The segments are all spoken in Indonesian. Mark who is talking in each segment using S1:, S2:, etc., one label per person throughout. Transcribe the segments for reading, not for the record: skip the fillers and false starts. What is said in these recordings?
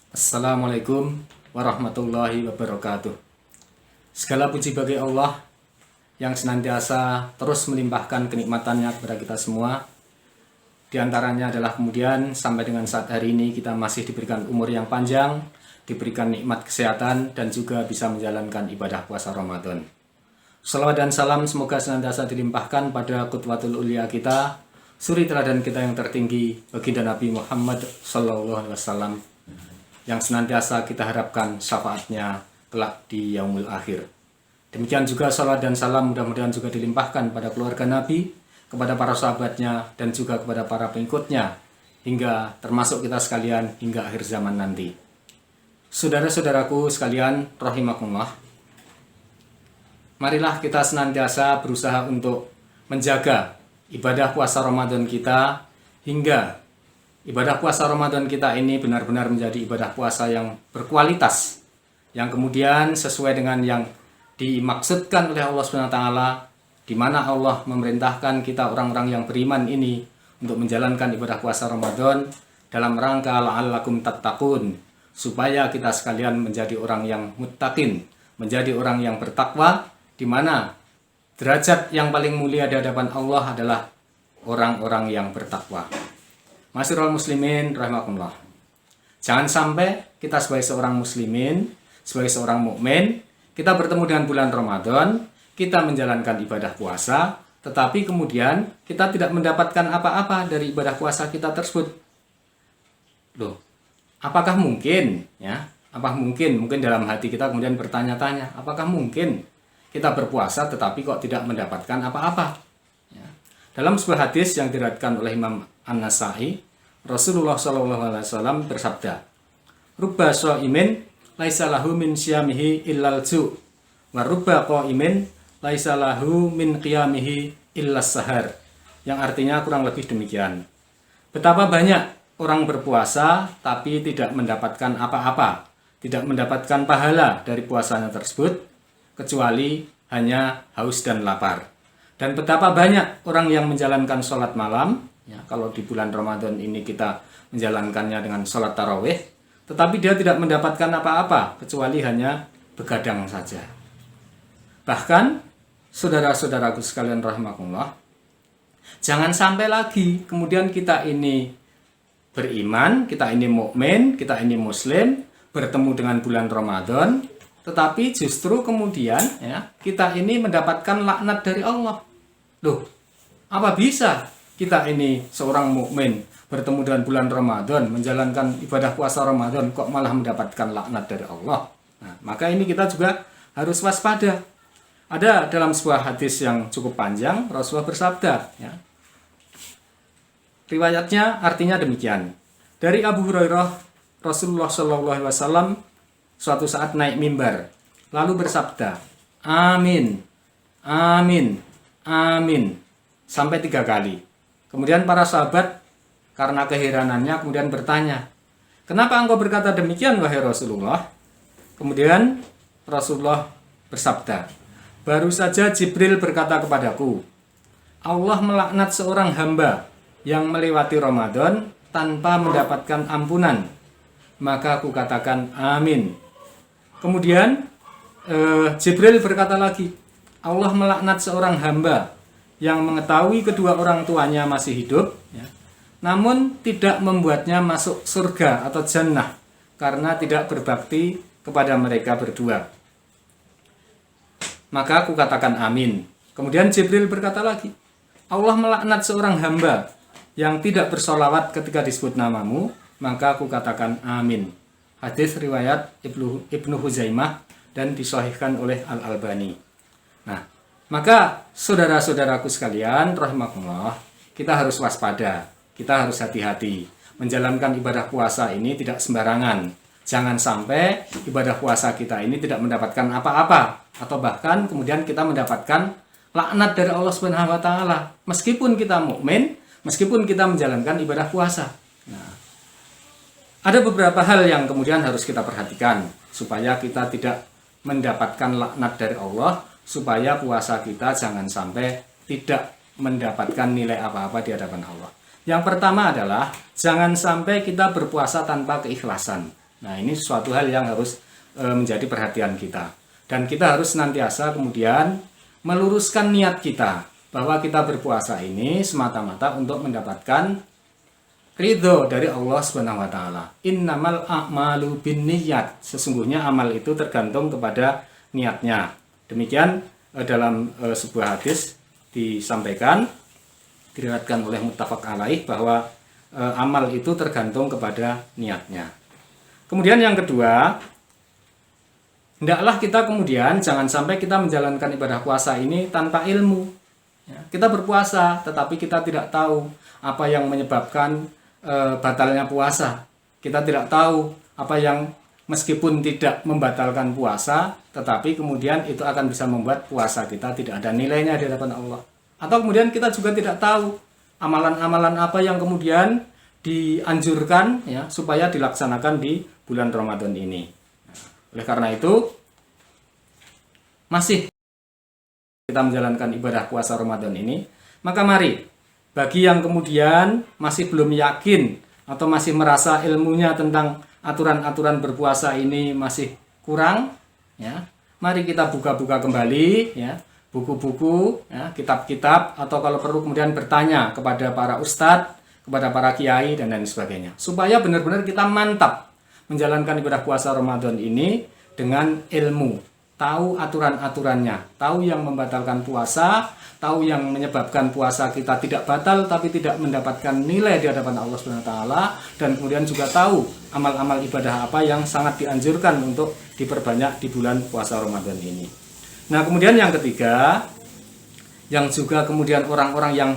S1: Assalamualaikum warahmatullahi wabarakatuh. Segala puji bagi Allah yang senantiasa terus melimpahkan kenikmatannya kepada kita semua. Di antaranya adalah kemudian sampai dengan saat hari ini kita masih diberikan umur yang panjang, diberikan nikmat kesehatan, dan juga bisa menjalankan ibadah puasa Ramadan. Salawat dan salam semoga senantiasa dilimpahkan pada qudwatul ulia kita, suri teladan kita yang tertinggi, baginda Nabi Muhammad SAW, yang senantiasa kita harapkan syafaatnya kelak di yaumul akhir. Demikian juga salawat dan salam mudah-mudahan juga dilimpahkan pada keluarga Nabi, kepada para sahabatnya, dan juga kepada para pengikutnya, hingga termasuk kita sekalian hingga akhir zaman nanti. Saudara-saudaraku sekalian, rahimakumullah, marilah kita senantiasa berusaha untuk menjaga ibadah puasa Ramadan kita, hingga ibadah puasa Ramadan kita ini benar-benar menjadi ibadah puasa yang berkualitas, yang kemudian sesuai dengan yang dimaksudkan oleh Allah SWT, di mana Allah memerintahkan kita orang-orang yang beriman ini untuk menjalankan ibadah puasa Ramadan dalam rangka la'allakum tattaqun, supaya kita sekalian menjadi orang yang muttaqin, menjadi orang yang bertakwa, di mana derajat yang paling mulia di hadapan Allah adalah orang-orang yang bertakwa. Masyiral muslimin rahimakumullah. Jangan sampai kita sebagai seorang muslimin, sebagai seorang mukmin, kita bertemu dengan bulan Ramadan, kita menjalankan ibadah puasa, tetapi kemudian kita tidak mendapatkan apa-apa dari ibadah puasa kita tersebut. Loh, apakah mungkin ya? Apakah mungkin dalam hati kita kemudian bertanya-tanya, apakah mungkin kita berpuasa tetapi kok tidak mendapatkan apa-apa? Ya. Dalam sebuah hadis yang diriwayatkan oleh Imam An-Nasa'i, Rasulullah SAW bersabda, "Rubba sha'imin laisa lahu min syiyamihi illal ju', wa rubba qa'imin laisa lahu min qiyamihi illas sahar." Yang artinya kurang lebih demikian. Betapa banyak orang berpuasa tapi tidak mendapatkan apa-apa, tidak mendapatkan pahala dari puasanya tersebut, kecuali hanya haus dan lapar. Dan betapa banyak orang yang menjalankan sholat malam, ya, kalau di bulan Ramadan ini kita menjalankannya dengan sholat tarawih, tetapi dia tidak mendapatkan apa-apa, kecuali hanya begadang saja. Bahkan, saudara-saudaraku sekalian rahimakumullah, jangan sampai lagi kemudian kita ini beriman, kita ini mukmin, kita ini muslim, bertemu dengan bulan Ramadan, tetapi justru kemudian ya, kita ini mendapatkan laknat dari Allah. Loh, apa bisa kita ini seorang mukmin bertemu dengan bulan Ramadan, menjalankan ibadah puasa Ramadan, kok malah mendapatkan laknat dari Allah? Nah, maka ini kita juga harus waspada. Ada dalam sebuah hadis yang cukup panjang, Rasulullah bersabda, ya, riwayatnya artinya demikian. Dari Abu Hurairah, Rasulullah SAW suatu saat naik mimbar, lalu bersabda, "Amin, amin, amin," sampai 3 kali. Kemudian para sahabat karena keheranannya kemudian bertanya, "Kenapa engkau berkata demikian wahai Rasulullah?" Kemudian Rasulullah bersabda, "Baru saja Jibril berkata kepadaku, Allah melaknat seorang hamba yang melewati Ramadan tanpa mendapatkan ampunan. Maka aku katakan amin." Kemudian Jibril berkata lagi, Allah melaknat seorang hamba yang mengetahui kedua orang tuanya masih hidup, ya, namun tidak membuatnya masuk surga atau jannah karena tidak berbakti kepada mereka berdua. Maka aku katakan amin. Kemudian Jibril berkata lagi, Allah melaknat seorang hamba yang tidak bersolawat ketika disebut namamu, maka aku katakan amin. Hadis riwayat Ibnu Huzaimah dan disahihkan oleh Al-Albani. Nah, maka saudara-saudaraku sekalian rahimakumullah, kita harus waspada, kita harus hati-hati. Menjalankan ibadah puasa ini tidak sembarangan. Jangan sampai ibadah puasa kita ini tidak mendapatkan apa-apa, atau bahkan kemudian kita mendapatkan laknat dari Allah Subhanahu wa taala meskipun kita mukmin, meskipun kita menjalankan ibadah puasa. Nah, ada beberapa hal yang kemudian harus kita perhatikan supaya kita tidak mendapatkan laknat dari Allah, supaya puasa kita jangan sampai tidak mendapatkan nilai apa-apa di hadapan Allah. Yang pertama adalah jangan sampai kita berpuasa tanpa keikhlasan. Nah, ini suatu hal yang harus menjadi perhatian kita. Dan kita harus senantiasa kemudian meluruskan niat kita bahwa kita berpuasa ini semata-mata untuk mendapatkan ridho dari Allah Subhanahu wa taala. Innamal a'malu binniyat. Sesungguhnya amal itu tergantung kepada niatnya. Demikian dalam sebuah hadis disampaikan, diriwayatkan oleh muttafaq alaih bahwa amal itu tergantung kepada niatnya. Kemudian yang kedua, hendaklah kita kemudian jangan sampai kita menjalankan ibadah puasa ini tanpa ilmu. Ya, kita berpuasa tetapi kita tidak tahu apa yang menyebabkan batalnya puasa. Kita tidak tahu apa yang meskipun tidak membatalkan puasa, tetapi kemudian itu akan bisa membuat puasa kita tidak ada nilainya di hadapan Allah. Atau kemudian kita juga tidak tahu amalan-amalan apa yang kemudian dianjurkan ya supaya dilaksanakan di bulan Ramadan ini. Oleh karena itu, masih kita menjalankan ibadah puasa Ramadan ini, maka mari bagi yang kemudian masih belum yakin atau masih merasa ilmunya tentang aturan-aturan berpuasa ini masih kurang, ya, mari kita buka-buka kembali, ya, buku-buku, ya, kitab-kitab, atau kalau perlu kemudian bertanya kepada para ustadz, kepada para kiai dan lain sebagainya, supaya benar-benar kita mantap menjalankan ibadah puasa Ramadan ini dengan ilmu, tahu aturan-aturannya, tahu yang membatalkan puasa, tahu yang menyebabkan puasa kita tidak batal tapi tidak mendapatkan nilai di hadapan Allah Subhanahu wa taala, dan kemudian juga tahu amal-amal ibadah apa yang sangat dianjurkan untuk diperbanyak di bulan puasa Ramadan ini. Nah, kemudian yang ketiga, yang juga kemudian orang-orang yang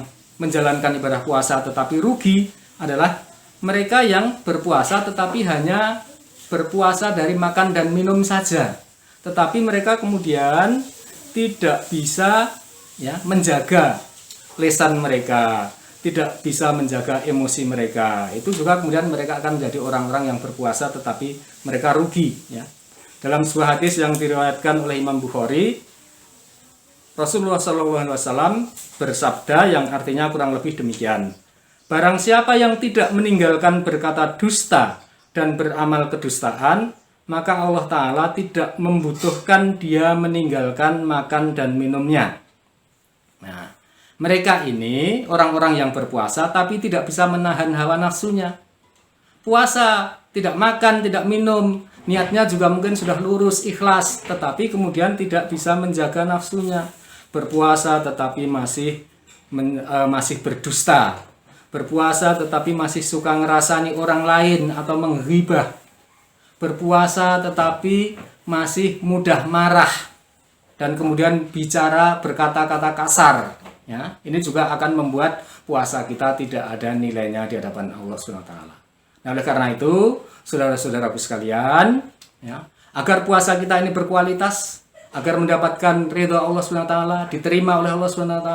S1: menjalankan ibadah puasa tetapi rugi adalah mereka yang berpuasa tetapi hanya berpuasa dari makan dan minum saja. Tetapi mereka kemudian tidak bisa ya menjaga lisan mereka, tidak bisa menjaga emosi mereka. Itu juga kemudian mereka akan menjadi orang-orang yang berpuasa tetapi mereka rugi ya. Dalam sebuah hadis yang diriwayatkan oleh Imam Bukhari, Rasulullah SAW bersabda yang artinya kurang lebih demikian. Barang siapa yang tidak meninggalkan berkata dusta dan beramal kedustaan, maka Allah Ta'ala tidak membutuhkan dia meninggalkan makan dan minumnya. Nah, mereka ini orang-orang yang berpuasa tapi tidak bisa menahan hawa nafsunya. Puasa, tidak makan, tidak minum, niatnya juga mungkin sudah lurus, ikhlas, tetapi kemudian tidak bisa menjaga nafsunya. Berpuasa tetapi masih berdusta. Berpuasa tetapi masih suka ngerasani orang lain atau menghibah. Berpuasa tetapi masih mudah marah dan kemudian bicara berkata-kata kasar. Ya, ini juga akan membuat puasa kita tidak ada nilainya di hadapan Allah SWT. Nah, oleh karena itu, saudara-saudaraku sekalian, ya, agar puasa kita ini berkualitas, agar mendapatkan ridha Allah SWT, diterima oleh Allah SWT,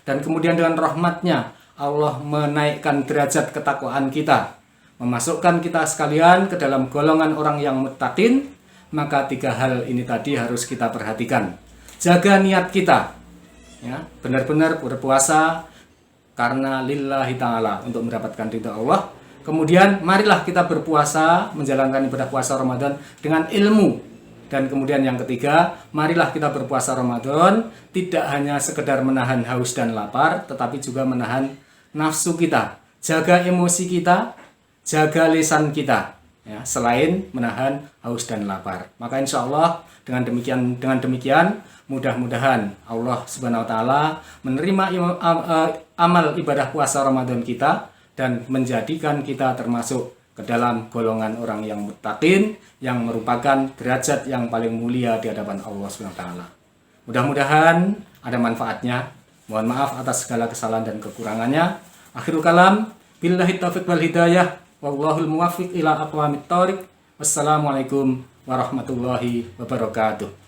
S1: dan kemudian dengan rahmatnya Allah menaikkan derajat ketakwaan kita, memasukkan kita sekalian ke dalam golongan orang yang muttaqin, maka tiga hal ini tadi harus kita perhatikan. Jaga niat kita, ya, benar-benar berpuasa karena lillahi ta'ala, untuk mendapatkan ridha Allah. Kemudian marilah kita berpuasa, menjalankan ibadah puasa Ramadan dengan ilmu. Dan kemudian yang ketiga, marilah kita berpuasa Ramadan tidak hanya sekedar menahan haus dan lapar, tetapi juga menahan nafsu kita, jaga emosi kita, jaga lisan kita, ya, selain menahan haus dan lapar. Maka insya Allah dengan demikian mudah-mudahan Allah Subhanahu wa taala menerima amal ibadah puasa Ramadan kita dan menjadikan kita termasuk ke dalam golongan orang yang muttaqin, yang merupakan derajat yang paling mulia di hadapan Allah Subhanahu wa taala. Mudah-mudahan ada manfaatnya. Mohon maaf atas segala kesalahan dan kekurangannya. Akhirul kalam, billahi taufiq wal hidayah, wallahul muwaffiq ila aqwamit thoriq. Wassalamualaikum warahmatullahi wabarakatuh.